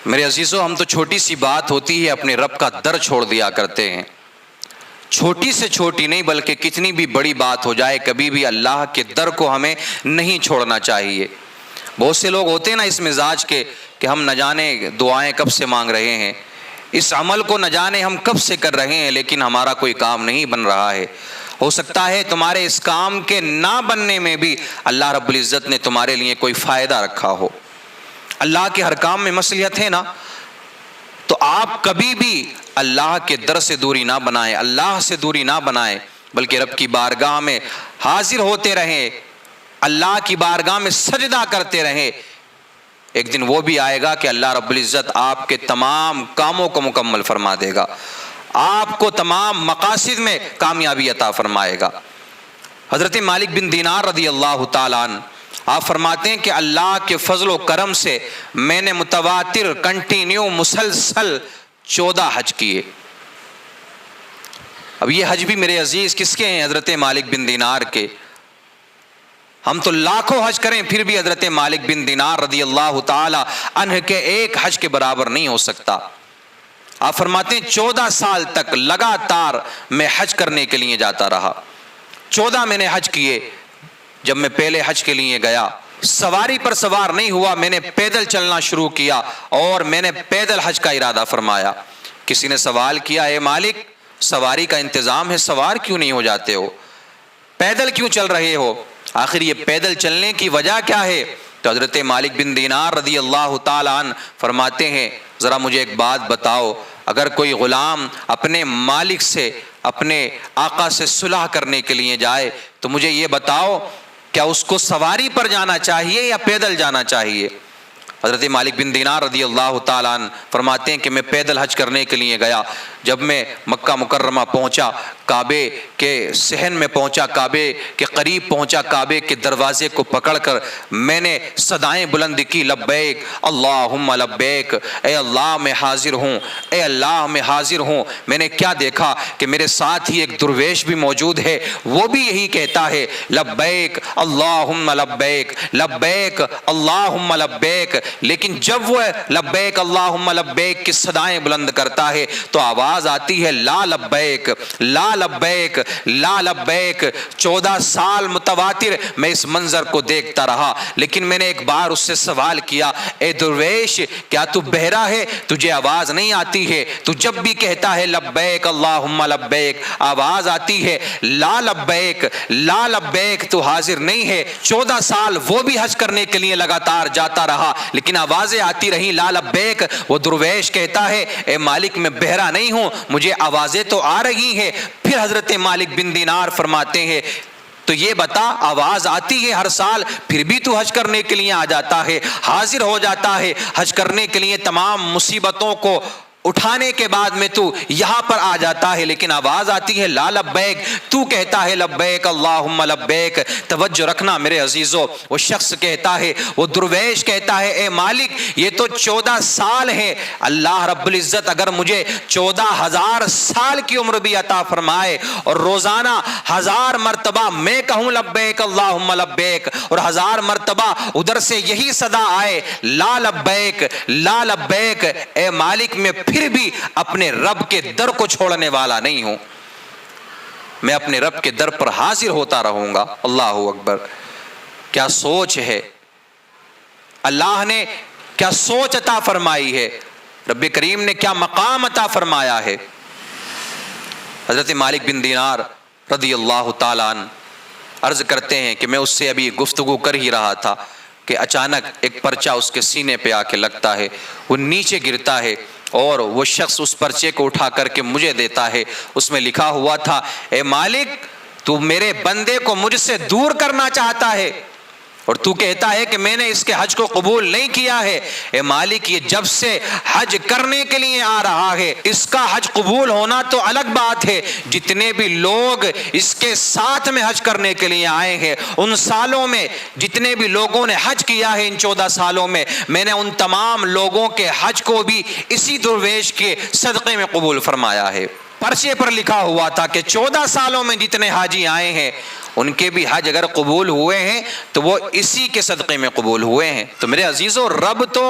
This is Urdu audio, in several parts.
میرے عزیزو، ہم تو چھوٹی سی بات ہوتی ہے اپنے رب کا در چھوڑ دیا کرتے ہیں. چھوٹی سے چھوٹی نہیں بلکہ کتنی بھی بڑی بات ہو جائے کبھی بھی اللہ کے در کو ہمیں نہیں چھوڑنا چاہیے. بہت سے لوگ ہوتے ہیں نا اس مزاج کے کہ ہم نہ جانے دعائیں کب سے مانگ رہے ہیں، اس عمل کو نہ جانے ہم کب سے کر رہے ہیں، لیکن ہمارا کوئی کام نہیں بن رہا ہے. ہو سکتا ہے تمہارے اس کام کے نہ بننے میں بھی اللہ رب العزت نے تمہارے لیے کوئی فائدہ رکھا ہو. اللہ کے ہر کام میں مصلحت ہے نا، تو آپ کبھی بھی اللہ کے در سے دوری نہ بنائیں، اللہ سے دوری نہ بنائیں، بلکہ رب کی بارگاہ میں حاضر ہوتے رہیں، اللہ کی بارگاہ میں سجدہ کرتے رہیں. ایک دن وہ بھی آئے گا کہ اللہ رب العزت آپ کے تمام کاموں کو مکمل فرما دے گا، آپ کو تمام مقاصد میں کامیابی عطا فرمائے گا. حضرت مالک بن دینار رضی اللہ تعالیٰ عنہ آپ فرماتے ہیں کہ اللہ کے فضل و کرم سے میں نے متواتر کنٹینیو مسلسل 14 حج کیے. اب یہ حج بھی میرے عزیز کس کے ہیں؟ حضرت مالک بن دینار کے. ہم تو لاکھوں حج کریں پھر بھی حضرت مالک بن دینار رضی اللہ تعالی عنہ کے ایک حج کے برابر نہیں ہو سکتا. آپ فرماتے ہیں 14 سال تک لگاتار میں حج کرنے کے لیے جاتا رہا. 14 میں نے حج کیے. جب میں پہلے حج کے لیے گیا سواری پر سوار نہیں ہوا، میں نے پیدل چلنا شروع کیا اور میں نے پیدل حج کا ارادہ فرمایا. کسی نے سوال کیا، اے مالک سواری کا انتظام ہے، سوار کیوں نہیں ہو جاتے ہو، پیدل کیوں چل رہے ہو، آخر یہ پیدل چلنے کی وجہ کیا ہے؟ تو حضرت مالک بن دینار رضی اللہ تعالیٰ عنہ فرماتے ہیں ذرا مجھے ایک بات بتاؤ، اگر کوئی غلام اپنے مالک سے اپنے آقا سے صلح کرنے کے لیے جائے تو مجھے یہ بتاؤ کیا اس کو سواری پر جانا چاہیے یا پیدل جانا چاہیے؟ حضرت مالک بن دینار رضی اللہ تعالیٰ عنہ فرماتے ہیں کہ میں پیدل حج کرنے کے لیے گیا. جب میں مکہ مکرمہ پہنچا، کعبے کے صحن میں پہنچا، کعبے کے قریب پہنچا، کعبے کے دروازے کو پکڑ کر میں نے صدائیں بلند کی، لبیک اللہم لبیک، اے اللہ میں حاضر ہوں، اے اللہ میں حاضر ہوں. میں نے کیا دیکھا کہ میرے ساتھ ہی ایک درویش بھی موجود ہے، وہ بھی یہی کہتا ہے لبیک اللہم لبیک، لبیک اللہم لبیک. لیکن جب وہ لبیک اللہم لبیک کی صدائیں بلند کرتا ہے تو آواز آتی ہے لا لبیک، لا لبیک، لا لبیک. 14 سال متواتر میں اس منظر کو دیکھتا رہا، لیکن میں نے ایک بار اس سے سوال کیا، اے درویش کیا تو بہرا ہے، تجھے آواز نہیں آتی ہے؟ تو جب بھی کہتا ہے لبیک اللہم لبیک آواز آتی ہے لا لبیک، لا لبیک، تو حاضر نہیں ہے. 14 سال وہ بھی حج کرنے کے لیے لگاتار جاتا رہا لیکن آوازیں آتی رہی لا لبیک. وہ درویش کہتا ہے اے مالک میں بہرا نہیں ہوں، مجھے آوازیں تو آ رہی ہیں. پھر حضرت مالک بن دینار فرماتے ہیں تو یہ بتا آواز آتی ہے ہر سال پھر بھی تو حج کرنے کے لیے آ جاتا ہے، حاضر ہو جاتا ہے حج کرنے کے لیے، تمام مصیبتوں کو اٹھانے کے بعد میں تو یہاں پر آ جاتا ہے لیکن آواز آتی ہے لا لبیک، تو کہتا ہے لبیک اللہم لبیک. توجہ رکھنا میرے عزیزو، وہ شخص کہتا ہے، وہ درویش کہتا ہے اے مالک یہ تو 14 سال ہے، اللہ رب العزت اگر مجھے 14,000 سال کی عمر بھی عطا فرمائے اور روزانہ 1000 مرتبہ میں کہوں لبیک اللہم لبیک اور 1000 مرتبہ ادھر سے یہی صدا آئے لا لبیک، لا لبیک، اے مالک میں پھر بھی اپنے رب کے در کو چھوڑنے والا نہیں ہوں، میں اپنے رب کے در پر حاضر ہوتا رہوں گا. اللہ اکبر. کیا سوچ ہے، اللہ نے کیا سوچ عطا فرمائی ہے، رب کریم نے کیا مقام عطا فرمایا ہے. حضرت مالک بن دینار رضی اللہ تعالیٰ عنہ عرض کرتے ہیں کہ میں اس سے ابھی گفتگو کر ہی رہا تھا کہ اچانک ایک پرچہ اس کے سینے پہ آ کے لگتا ہے، وہ نیچے گرتا ہے اور وہ شخص اس پرچے کو اٹھا کر کے مجھے دیتا ہے. اس میں لکھا ہوا تھا اے مالک تو میرے بندے کو مجھ سے دور کرنا چاہتا ہے اور تو کہتا ہے کہ میں نے اس کے حج کو قبول نہیں کیا ہے. اے مالک یہ جب سے حج کرنے کے لیے آ رہا ہے اس کا حج قبول ہونا تو الگ بات ہے، جتنے بھی لوگ اس کے ساتھ میں حج کرنے کے لیے آئے ہیں ان سالوں میں جتنے بھی لوگوں نے حج کیا ہے ان 14 سالوں میں نے ان تمام لوگوں کے حج کو بھی اسی درویش کے صدقے میں قبول فرمایا ہے. پرچے پر لکھا ہوا تھا کہ 14 سالوں میں جتنے حاجی آئے ہیں ان کے بھی حج اگر قبول ہوئے ہیں تو وہ اسی کے صدقے میں قبول ہوئے ہیں. تو میرے عزیزو رب تو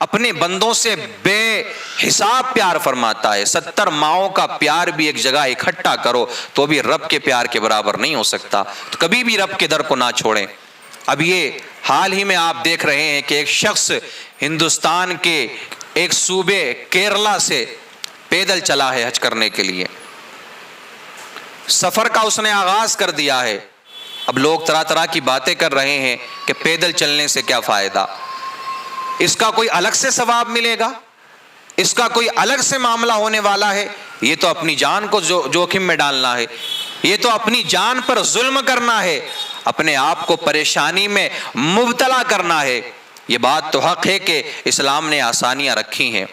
اپنے بندوں سے بے حساب پیار فرماتا ہے. 70 ماؤں کا پیار بھی ایک جگہ اکٹھا کرو تو بھی رب کے پیار کے برابر نہیں ہو سکتا. تو کبھی بھی رب کے در کو نہ چھوڑیں. اب یہ حال ہی میں آپ دیکھ رہے ہیں کہ ایک شخص ہندوستان کے ایک صوبے کیرلا سے پیدل چلا ہے حج کرنے کے لیے. سفر کا اس نے آغاز کر دیا ہے. اب لوگ طرح طرح کی باتیں کر رہے ہیں کہ پیدل چلنے سے کیا فائدہ, اس کا کوئی الگ سے ثواب ملے گا, اس کا کوئی الگ سے معاملہ ہونے والا ہے. یہ تو اپنی جان کو جوخم میں ڈالنا ہے, یہ تو اپنی جان پر ظلم کرنا ہے, اپنے آپ کو پریشانی میں مبتلا کرنا ہے. یہ بات تو حق ہے کہ اسلام نے آسانیاں رکھی ہیں.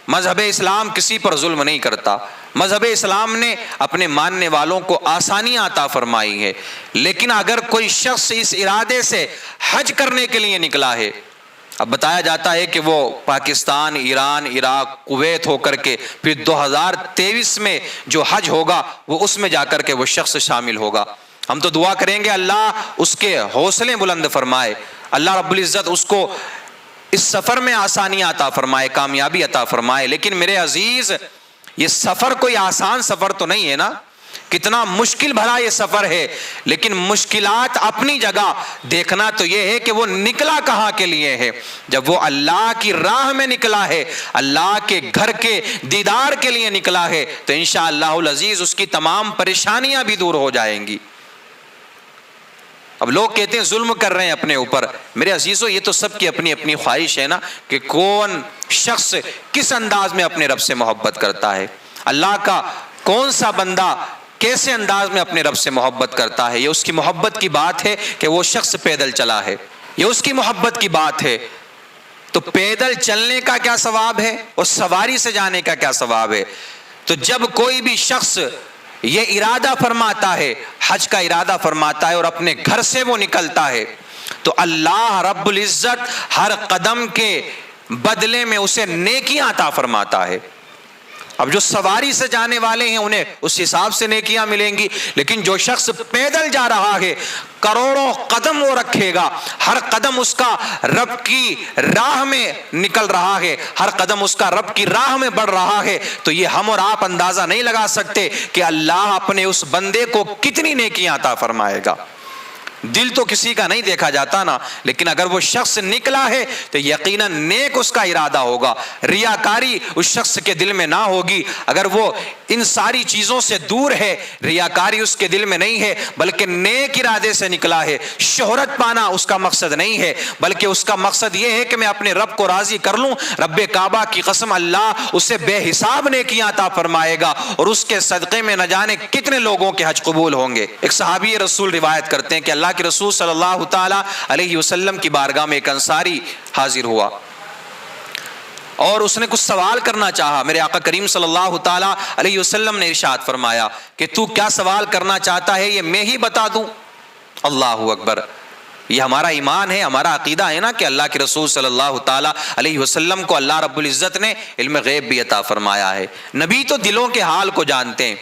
مذہب اسلام کسی پر ظلم نہیں کرتا. مذہب اسلام نے اپنے ماننے والوں کو آسانیاں عطا فرمائی ہے. لیکن اگر کوئی شخص اس ارادے سے حج کرنے کے لیے نکلا ہے, اب بتایا جاتا ہے کہ وہ پاکستان, ایران, عراق, کویت ہو کر کے پھر 2023 میں جو حج ہوگا وہ اس میں جا کر کے وہ شخص شامل ہوگا. ہم تو دعا کریں گے اللہ اس کے حوصلے بلند فرمائے, اللہ رب العزت اس کو اس سفر میں آسانیاں عطا فرمائے, کامیابی عطا فرمائے. لیکن میرے عزیز, یہ سفر کوئی آسان سفر تو نہیں ہے نا, کتنا مشکل بھرا یہ سفر ہے. لیکن مشکلات اپنی جگہ, دیکھنا تو یہ ہے کہ وہ نکلا کہاں کے لیے ہے. جب وہ اللہ کی راہ میں نکلا ہے, اللہ کے گھر کے دیدار کے لیے نکلا ہے, تو انشاءاللہ العزیز اس کی تمام پریشانیاں بھی دور ہو جائیں گی. اب لوگ کہتے ہیں ظلم کر رہے ہیں اپنے اوپر. میرے عزیزو, یہ تو سب کی اپنی اپنی خواہش ہے نا کہ کون شخص کس انداز میں اپنے رب سے محبت کرتا ہے. اللہ کا کون سا بندہ کیسے انداز میں اپنے رب سے محبت کرتا ہے, یہ اس کی محبت کی بات ہے کہ وہ شخص پیدل چلا ہے, یہ اس کی محبت کی بات ہے. تو پیدل چلنے کا کیا ثواب ہے اور سواری سے جانے کا کیا ثواب ہے. تو جب کوئی بھی شخص یہ ارادہ فرماتا ہے, حج کا ارادہ فرماتا ہے اور اپنے گھر سے وہ نکلتا ہے, تو اللہ رب العزت ہر قدم کے بدلے میں اسے نیکیاں عطا فرماتا ہے. اب جو سواری سے جانے والے ہیں انہیں اس حساب سے نیکیاں ملیں گی, لیکن جو شخص پیدل جا رہا ہے, کروڑوں قدم وہ رکھے گا, ہر قدم اس کا رب کی راہ میں نکل رہا ہے, ہر قدم اس کا رب کی راہ میں بڑھ رہا ہے. تو یہ ہم اور آپ اندازہ نہیں لگا سکتے کہ اللہ اپنے اس بندے کو کتنی نیکیاں عطا فرمائے گا. دل تو کسی کا نہیں دیکھا جاتا نا, لیکن اگر وہ شخص نکلا ہے تو یقیناً نیک اس کا ارادہ ہوگا, ریاکاری اس شخص کے دل میں نہ ہوگی. اگر وہ ان ساری چیزوں سے دور ہے, ریاکاری اس کے دل میں نہیں ہے, بلکہ نیک ارادے سے نکلا ہے, شہرت پانا اس کا مقصد نہیں ہے, بلکہ اس کا مقصد یہ ہے کہ میں اپنے رب کو راضی کر لوں. رب کعبہ کی قسم, اللہ اسے بے حساب نیکیاں عطا فرمائے گا, اور اس کے صدقے میں نہ جانے کتنے لوگوں کے حج قبول ہوں گے. ایک صحابی رسول روایت کرتے ہیں کہ اللہ کے رسول صلی اللہ تعالی علیہ وسلم کی بارگاہ میں ایک انصاری حاضر ہوا اور اس نے کچھ سوال کرنا چاہا. میرے آقا کریم صلی اللہ تعالی علیہ وسلم نے ارشاد فرمایا کہ تو کیا سوال کرنا چاہتا ہے, یہ میں ہی بتا دوں. اللہ اکبر. یہ ہمارا ایمان ہے, ہمارا عقیدہ ہے نا کہ اللہ کے رسول صلی اللہ تعالی علیہ وسلم کو اللہ رب العزت نے علم غیب بھی عطا فرمایا ہے. نبی تو دلوں کے حال کو جانتے ہیں.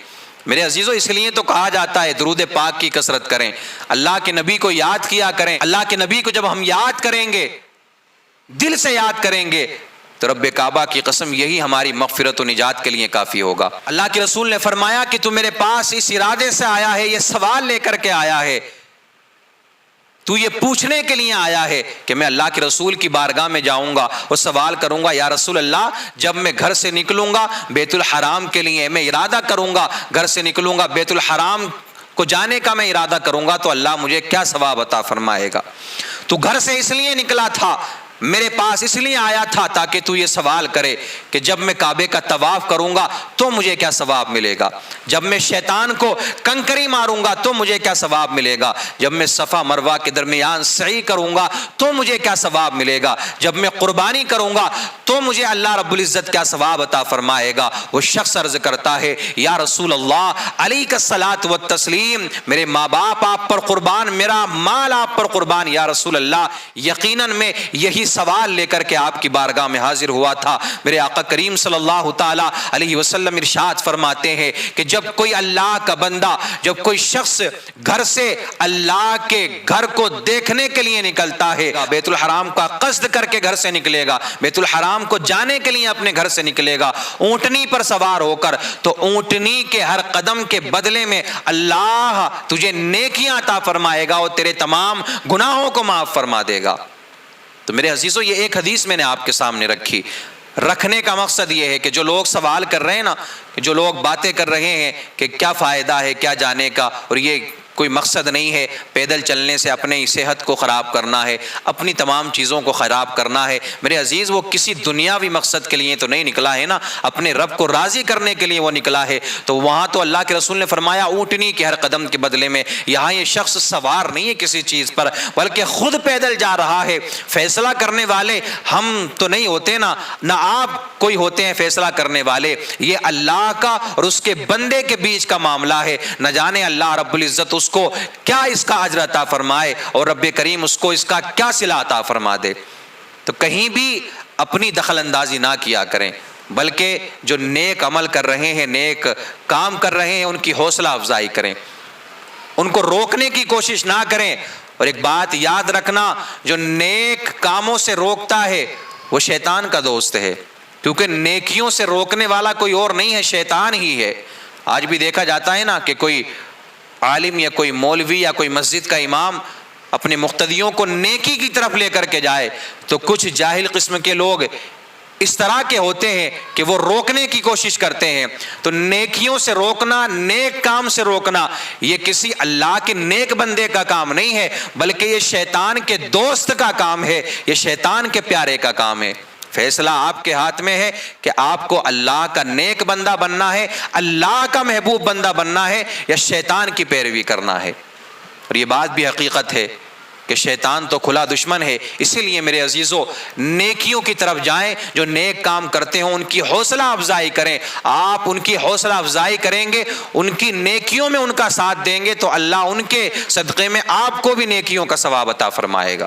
میرے عزیزو, اس لیے تو کہا جاتا ہے درود پاک کی کثرت کریں, اللہ کے نبی کو یاد کیا کریں. اللہ کے نبی کو جب ہم یاد کریں گے, دل سے یاد کریں گے, تو رب کعبہ کی قسم یہی ہماری مغفرت و نجات کے لیے کافی ہوگا. اللہ کے رسول نے فرمایا کہ تو میرے پاس اس ارادے سے آیا ہے, یہ سوال لے کر کے آیا ہے, تو یہ پوچھنے کے لیے آیا ہے کہ میں اللہ کے رسول کی بارگاہ میں جاؤں گا اور سوال کروں گا, یا رسول اللہ جب میں گھر سے نکلوں گا بیت الحرام کے لیے, میں ارادہ کروں گا گھر سے نکلوں گا بیت الحرام کو جانے کا میں ارادہ کروں گا, تو اللہ مجھے کیا ثواب عطا فرمائے گا. تو گھر سے اس لیے نکلا تھا, میرے پاس اس لیے آیا تھا تاکہ تو یہ سوال کرے کہ جب میں کعبے کا طواف کروں گا تو مجھے کیا ثواب ملے گا, جب میں شیطان کو کنکری ماروں گا تو مجھے کیا ثواب ملے گا, جب میں صفا مروہ کے درمیان سعی کروں گا تو مجھے کیا ثواب ملے گا, جب میں قربانی کروں گا تو مجھے اللہ رب العزت کیا ثواب عطا فرمائے گا. وہ شخص عرض کرتا ہے, یا رسول اللہ علیک الصلاۃ والتسلیم, میرے ماں باپ آپ پر قربان, میرا مال آپ پر قربان, یا رسول اللہ یقیناً میں یہی سوال لے کر کے آپ کی بارگاہ میں حاضر ہوا تھا۔ میرے آقا کریم صلی اللہ تعالی علیہ وسلم ارشاد فرماتے ہیں کہ جب کوئی اللہ کا بندہ، جب کوئی شخص گھر سے اللہ کے گھر کو دیکھنے کے لیے نکلتا ہے، بیت الحرام کا قصد کر کے گھر سے نکلے گا، بیت الحرام کو جانے کے لیے اپنے گھر سے نکلے گا اونٹنی پر سوار ہو کر، تو اونٹنی کے ہر قدم کے بدلے میں اللہ تجھے نیکیاں عطا فرمائے گا اور تیرے تمام گناہوں کو معاف فرما دے گا۔ تو میرے عزیزو، یہ ایک حدیث میں نے آپ کے سامنے رکھی۔ رکھنے کا مقصد یہ ہے کہ جو لوگ سوال کر رہے ہیں نا، جو لوگ باتیں کر رہے ہیں کہ کیا فائدہ ہے کیا جانے کا، اور یہ کوئی مقصد نہیں ہے پیدل چلنے سے اپنی صحت کو خراب کرنا ہے، اپنی تمام چیزوں کو خراب کرنا ہے، میرے عزیز وہ کسی دنیاوی مقصد کے لیے تو نہیں نکلا ہے نا، اپنے رب کو راضی کرنے کے لیے وہ نکلا ہے۔ تو وہاں تو اللہ کے رسول نے فرمایا اونٹنی کے ہر قدم کے بدلے میں، یہاں یہ شخص سوار نہیں ہے کسی چیز پر بلکہ خود پیدل جا رہا ہے۔ فیصلہ کرنے والے ہم تو نہیں ہوتے نا، نہ آپ کوئی ہوتے ہیں فیصلہ کرنے والے، یہ اللہ کا اور اس کے بندے کے بیچ کا معاملہ ہے۔ نہ جانے اللہ رب العزت اس کو کیا اس کا اجر عطا فرمائے اور رب کریم اس کو اس کا کیا صلہ عطا فرما دے۔ تو کہیں بھی اپنی دخل اندازی نہ کیا کریں، بلکہ جو نیک عمل کر رہے ہیں، نیک کام کر رہے ہیں، ان کی حوصلہ افزائی کریں، ان کو روکنے کی کوشش نہ کریں۔ اور ایک بات یاد رکھنا، جو نیک کاموں سے روکتا ہے وہ شیطان کا دوست ہے، کیونکہ نیکیوں سے روکنے والا کوئی اور نہیں ہے، شیطان ہی ہے۔ آج بھی دیکھا جاتا ہے نا کہ کوئی عالم یا کوئی مولوی یا کوئی مسجد کا امام اپنے مقتدیوں کو نیکی کی طرف لے کر کے جائے تو کچھ جاہل قسم کے لوگ اس طرح کے ہوتے ہیں کہ وہ روکنے کی کوشش کرتے ہیں۔ تو نیکیوں سے روکنا، نیک کام سے روکنا، یہ کسی اللہ کے نیک بندے کا کام نہیں ہے، بلکہ یہ شیطان کے دوست کا کام ہے، یہ شیطان کے پیارے کا کام ہے۔ فیصلہ آپ کے ہاتھ میں ہے کہ آپ کو اللہ کا نیک بندہ بننا ہے، اللہ کا محبوب بندہ بننا ہے، یا شیطان کی پیروی کرنا ہے۔ اور یہ بات بھی حقیقت ہے کہ شیطان تو کھلا دشمن ہے، اسی لیے میرے عزیزو نیکیوں کی طرف جائیں، جو نیک کام کرتے ہوں ان کی حوصلہ افزائی کریں۔ آپ ان کی حوصلہ افزائی کریں گے، ان کی نیکیوں میں ان کا ساتھ دیں گے تو اللہ ان کے صدقے میں آپ کو بھی نیکیوں کا ثواب عطا فرمائے گا۔